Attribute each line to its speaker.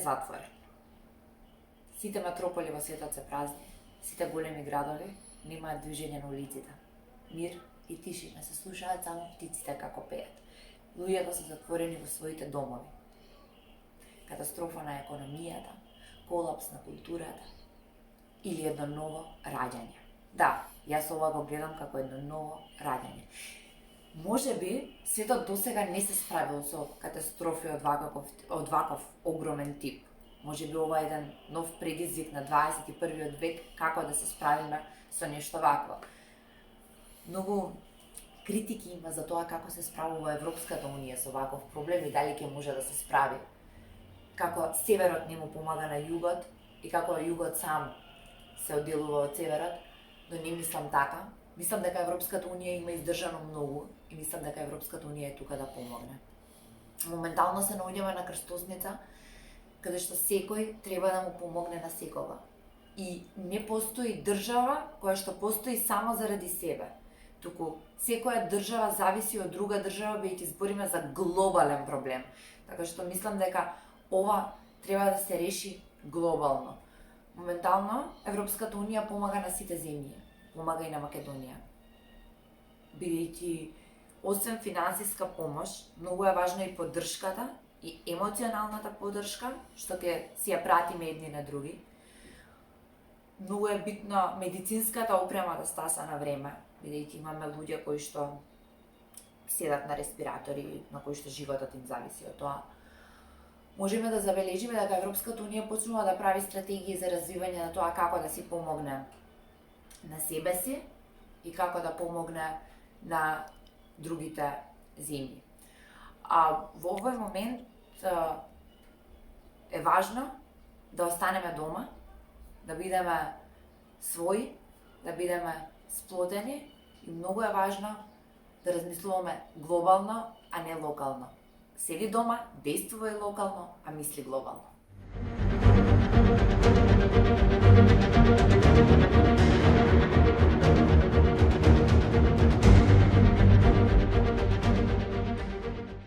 Speaker 1: затворен. Сите метрополи во светот се празни, сите големи градови немаат движење на улиците. Мир и тишина, се слушаат само птиците како пеат. Луѓето се затворени во своите домови. Катастрофа на економијата, колапс на културата или едно ново раѓање. Да, јас ова го гледам како едно ново раѓање. Може би светот досега не се справил со катастрофи од ваков огромен тип. Може би ова е еден нов предизвик на 21. век како да се справиме со нешто вакво. Многу критики има за тоа како се справува Европската унија со ваков проблем и дали ќе може да се справи. Како северот не му помага на југот и како југот сам се одделува од северот, но не мислам така. Мислам дека Европската унија има издржано многу и мислам дека Европската унија е тука да помогне. Моментално се наоѓаме на крстосница каде што секој треба да му помогне на секого. И не постои држава која што постои само заради себе. Туку секоја држава зависи од друга држава, бидејќи збориме за глобален проблем. Така што мислам дека ова треба да се реши глобално. Моментално Европската унија помага на сите земји, помага и на Македонија. Бидејќи освен финансиска помош, многу е важна и поддршката и емоционалната поддршка, што ќе си ја пратиме едни на други. Многу е битно медицинската опрема да стаса на време, бидејќи имаме луѓе кои што седат на респиратори, на кои што животот им зависи од тоа. Можеме да забележиме дека Европската унија почнува да прави стратегии за развивање на тоа како да си помогне на себе си и како да помогне на другите земји. А во овој момент е важно да останеме дома, да бидеме своји, да бидеме сплотени и многу е важно да размислуваме глобално, а не локално. Седи дома, действувај локално, а мисли глобално.